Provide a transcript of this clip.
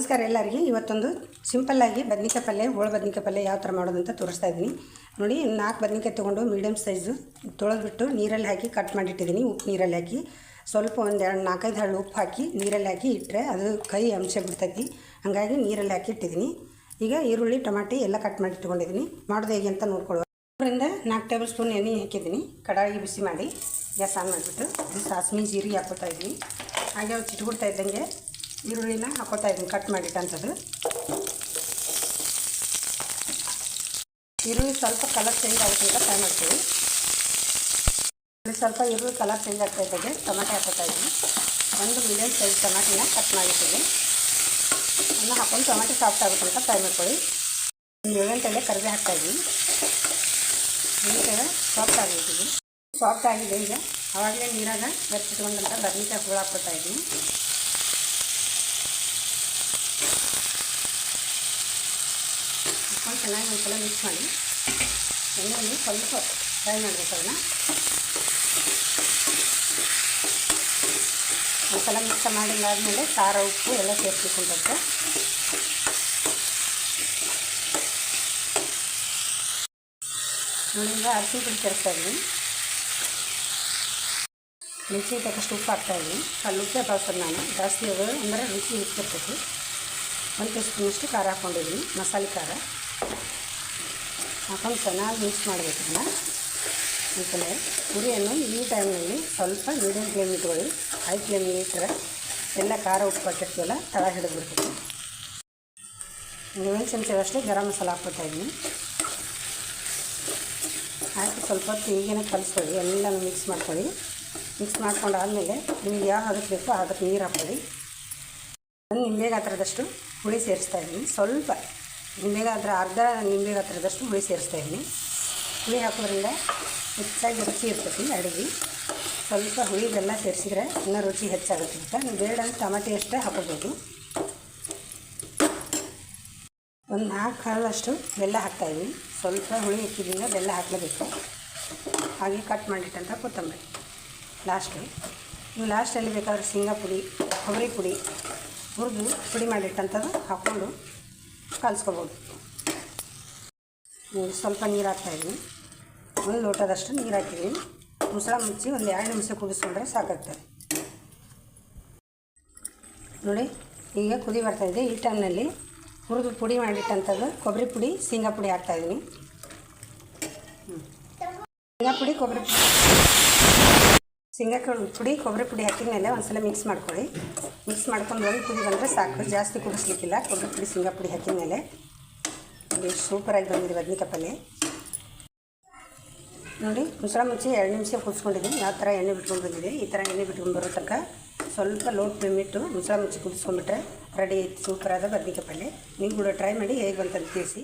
ನಮಸ್ಕಾರ ಎಲ್ಲರಿಗೆ. ಇವತ್ತೊಂದು ಸಿಂಪಲ್ಲಾಗಿ ಬದ್ನಿಕಾಯಿ ಪಲ್ಯ, ಹೋಳು ಬದ್ನಿಕಾಯಿ ಪಲ್ಯ ಯಾವ ಥರ ಮಾಡೋದಂತ ತೋರಿಸ್ತಾ ಇದ್ದೀನಿ ನೋಡಿ. 4 ಬದ್ನಿಕಾಯಿ ತೊಗೊಂಡು ಮೀಡಿಯಮ್ ಸೈಜು ತೊಳೆದ್ಬಿಟ್ಟು ನೀರಲ್ಲಿ ಹಾಕಿ ಕಟ್ ಮಾಡಿಟ್ಟಿದ್ದೀನಿ. ಉಪ್ಪು ನೀರಲ್ಲಿ ಹಾಕಿ ಸ್ವಲ್ಪ ಒಂದು 4-5 ಹಳ್ಳು ಉಪ್ಪು ಹಾಕಿ ನೀರಲ್ಲಿ ಹಾಕಿ ಇಟ್ಟರೆ ಅದು ಕೈ ಅಂಶ ಬಿಡ್ತೈತಿ. ಹಾಗಾಗಿ ನೀರಲ್ಲಿ ಹಾಕಿ ಇಟ್ಟಿದ್ದೀನಿ. ಈಗ ಈರುಳ್ಳಿ ಟೊಮಾಟಿ ಎಲ್ಲ ಕಟ್ ಮಾಡಿ ಇಟ್ಕೊಂಡಿದ್ದೀನಿ. ಮಾಡೋದು ಹೇಗೆ ಅಂತ ನೋಡ್ಕೊಳ್ಳುವ. ಅದರಿಂದ 4 ಟೇಬಲ್ ಸ್ಪೂನ್ ಎಣ್ಣೆ ಹಾಕಿದ್ದೀನಿ. ಕಡಾಯಿ ಬಿಸಿ ಮಾಡಿ ಗ್ಯಾಸ್ ಆನ್ ಮಾಡಿಬಿಟ್ಟು ಸಾಸಿವೆ ಜೀರಿಗೆ ಹಾಕೋತಾ ಇದ್ದೀನಿ. ಹಾಗೆ ಅವ್ರು ಚಿಟ್ಬಿಡ್ತಾ ಇದ್ದಂಗೆ ಈರುಳ್ಳಿನ ಹಾಕೋತಾ ಇದ್ದೀನಿ ಕಟ್ ಮಾಡಿಟ್ಟಂಥದ್ದು. ಈರುಳ್ಳಿ ಸ್ವಲ್ಪ ಕಲರ್ ಚೇಂಜ್ ಆಗೋದ್ರಿಂದ ಫ್ರೈ ಮಾಡ್ತೀವಿ. ಸ್ವಲ್ಪ ಈರುಳ್ಳಿ ಕಲರ್ ಚೇಂಜ್ ಆಗ್ತಾ ಇದ್ದಾಗ ಟೊಮೆಟೊ ಹಾಕೋತಾ ಇದ್ದೀನಿ. ಒಂದು ಮೀಡಿಯಮ್ ಸೈಜ್ ಟೊಮೆಟೊನ ಕಟ್ ಮಾಡಿದ್ದೀನಿ. ಅದನ್ನು ಹಾಕೊಂಡು ಟೊಮೆಟೊ ಸಾಫ್ಟ್ ಆಗುತ್ತೆ ಅಂತ ಫ್ರೈ ಮಾಡ್ಕೊಳ್ಳಿ. ಒಂದು 7 ಗಂಟೆಲೆ ಕರಿಬೇವು ಹಾಕ್ತಾಯಿದ್ದೀನಿ. ಸಾಫ್ಟ್ ಆಗಿರ್ತೀವಿ. ಸಾಫ್ಟ್ ಆಗಿದೆ. ಈಗ ಆವಾಗಲೇ ನೀರಾಗ ಬೆರೆಸಿಟ್ಕೊಂಡಂಥ ಬದ್ನಿಕಾಯಿ ಹುಳು ಹಾಕ್ಕೊತಾ ಇದ್ದೀನಿ. ಚೆನ್ನಾಗಿ ಒಂದ್ಸಲ ಮಿಕ್ಸ್ ಮಾಡಿ ಎಣ್ಣೆಯಲ್ಲಿ ಸ್ವಲ್ಪ ಫ್ರೈ ಮಾಡಬೇಕು. ಅದನ್ನು ಒಂದ್ಸಲ ಮಿಕ್ಸ್ ಮಾಡಿದ್ದಾದಮೇಲೆ ಖಾರ ಉಪ್ಪು ಎಲ್ಲ ಸೇರಿಸ್ಲಿಕ್ಕೆ ನೋಡಿ. ಈಗ ಅರಿಶಿನ ಪುಡಿ ಸೇರಿಸ್ತಾ ಇದ್ದೀನಿ. ರುಚಿಗೆ ತಕ್ಕಷ್ಟು ಉಪ್ಪು ಹಾಕ್ತಾಯಿದ್ದೀನಿ. ಅಲ್ಲಿ ಉಪ್ಪೇ ಬಳಸೋದು ನಾನು ಜಾಸ್ತಿ ಅಂದರೆ ರುಚಿ ಹೆಚ್ಚಿರ್ತೈತಿ. 1 ಟೀ ಸ್ಪೂನಷ್ಟು ಖಾರ ಹಾಕ್ಕೊಂಡಿದ್ದೀನಿ, ಮಸಾಲೆ ಖಾರ ಹಾಕೊಂಡು ಚೆನ್ನಾಗಿ ಮಿಕ್ಸ್ ಮಾಡಬೇಕು. ಆಮೇಲೆ ಪುರಿಯನ್ನು ಈ ಟೈಮ್ನಲ್ಲಿ ಸ್ವಲ್ಪ ಮೀಡಿಯಮ್ ಫ್ಲೇಮ್ ಇಟ್ಕೊಳ್ಳಿ. ಹೈ ಫ್ಲೇಮಲ್ಲಿ ಇಟ್ಟರೆ ಎಲ್ಲ ಖಾರ ಉಪ್ಪು ಹಾಕಿರ್ತೀವಲ್ಲ ತಳ ಹಿಡಿದ್ಬಿಡ್ತೀವಿ. 1 ಚಮಚದಷ್ಟು ಗರಂ ಮಸಾಲ ಹಾಕ್ಕೊತಾ ಇದ್ದೀನಿ. ಹಾಕಿ ಸ್ವಲ್ಪ ಹೊತ್ತು ಈಗೇನೆ ಕಲಿಸ್ಕೊಳ್ಳಿ. ಎಲ್ಲನೂ ಮಿಕ್ಸ್ ಮಾಡ್ಕೊಳ್ಳಿ. ಮಿಕ್ಸ್ ಮಾಡ್ಕೊಂಡಾದಮೇಲೆ ನಿಮಗೆ ಯಾವ ಅದಕ್ಕೆ ಬೇಕೋ ಅದಕ್ಕೆ ನೀರು ಹಾಕ್ಕೊಳ್ಳಿ. ಒಂದು ನಿಂಬೆ ಗಾತ್ರದಷ್ಟು ಹುಳಿ ಸೇರಿಸ್ತಾ ಇದ್ದೀನಿ. ಸ್ವಲ್ಪ ನಿಂಬೆ ಗಾತ್ರ, ಅರ್ಧ ನಿಂಬೆ ಗಾತ್ರದಷ್ಟು ಹುಳಿ ಸೇರಿಸ್ತಾ ಇದ್ದೀನಿ. ಹುಳಿ ಹಾಕೋದ್ರಿಂದ ಹೆಚ್ಚಾಗಿ ರುಚಿ ಇರ್ತೈತಿ ಅಡುಗೆ. ಸ್ವಲ್ಪ ಹುಳಿ ಬೆಲ್ಲ ಸೇರಿಸಿದ್ರೆ ಇನ್ನೂ ರುಚಿ ಹೆಚ್ಚಾಗುತ್ತೆ ಅಂತ. ನೀವು ಬೇಡ ಟಮಾಟಿ ಅಷ್ಟೇ ಹಾಕೋಬೋದು. ಒಂದು 4 ಹರಳಷ್ಟು ಬೆಲ್ಲ ಹಾಕ್ತಾಯಿದ್ದೀನಿ. ಸ್ವಲ್ಪ ಹುಳಿ ಇಕ್ಕಿದ್ರಿಂದ ಬೆಲ್ಲ ಹಾಕಲೇಬೇಕು. ಹಾಗೆ ಕಟ್ ಮಾಡಿಟ್ಟಂಥ ಕೊತ್ತಂಬರಿ ಲಾಸ್ಟು. ನೀವು ಲಾಸ್ಟಲ್ಲಿ ಬೇಕಾದ್ರೆ ಶೇಂಗಾ ಪುಡಿ, ಕೊಬ್ಬರಿ ಪುಡಿ ಹುರಿದು ಪುಡಿ ಮಾಡಿಟ್ಟಂಥದ್ದು ಹಾಕ್ಕೊಂಡು ಕಲಿಸ್ಕೊಬೋದು. ಸ್ವಲ್ಪ ನೀರು ಹಾಕ್ತಾಯಿದ್ದೀನಿ. 1 ಲೋಟದಷ್ಟು ನೀರು ಹಾಕಿದ್ದೀನಿ. ಮುಸಳ ಮುಚ್ಚಿ ಒಂದು 2 ನಿಮಿಷ ಕುದಿಸ್ಕೊಂಡ್ರೆ ಸಾಕಾಗ್ತದೆ ನೋಡಿ. ಈಗ ಕುದಿ ಬರ್ತಾಯಿದೆ. ಈ ಟೈಮ್ನಲ್ಲಿ ಹುರಿದು ಪುಡಿ ಮಾಡಿಟ್ಟಂಥದ್ದು ಕೊಬ್ಬರಿ ಪುಡಿ, ಶೇಂಗಾ ಪುಡಿ ಹಾಕ್ತಾಯಿದ್ದೀನಿ. ಶೇಂಗಾ ಪುಡಿ, ಕೊಬ್ಬರಿ ಪುಡಿ, ಶೇಂಗಾ ಪುಡಿ, ಕೊಬ್ಬರಿ ಪುಡಿ ಹಾಕಿದ ಮೇಲೆ ಒಂದ್ಸಲ ಮಿಕ್ಸ್ ಮಾಡ್ಕೊಳ್ಳಿ. ಮಿಕ್ಸ್ ಮಾಡ್ಕೊಂಡು ಒಂದು ಕುದಿ ಬಂದರೆ ಸಾಕು. ಜಾಸ್ತಿ ಕುದಿಸ್ಲಿಕ್ಕಿಲ್ಲ. ಕೊಬ್ಬರಿ ಪುಡಿ, ಶೇಂಗಾ ಪುಡಿ ಹಾಕಿದ ಮೇಲೆ ಇದು ಸೂಪರಾಗಿ ಬಂದಿದೆ ಬದ್ನಿಕಾಯಿ ಪಲ್ಯ ನೋಡಿ. ಮುಸಳ ಮುಚ್ಚಿ 2 ನಿಮಿಷ ಕುದಿಸ್ಕೊಂಡಿದ್ದೀನಿ. ಯಾವ ಥರ ಎಣ್ಣೆ ಬಿಟ್ಕೊಂಡು ಬಂದಿದೆ. ಈ ಥರ ಎಣ್ಣೆ ಬಿಟ್ಕೊಂಡು ಬರೋ ತನಕ ಸ್ವಲ್ಪ ಲೋ ಫ್ಲೇಮ್ ಇಟ್ಟು ಮುಸಳ ಮುಚ್ಚಿ ಕುದಿಸ್ಕೊಂಡ್ಬಿಟ್ರೆ ರೆಡಿ. ಸೂಪರಾದ ಬದ್ನಿಕಾಯಿ ಪಲ್ಯ. ನೀವು ಕೂಡ ಟ್ರೈ ಮಾಡಿ ಹೇಗೆ ಬಂತಂತ ತಿಳಿಸಿ.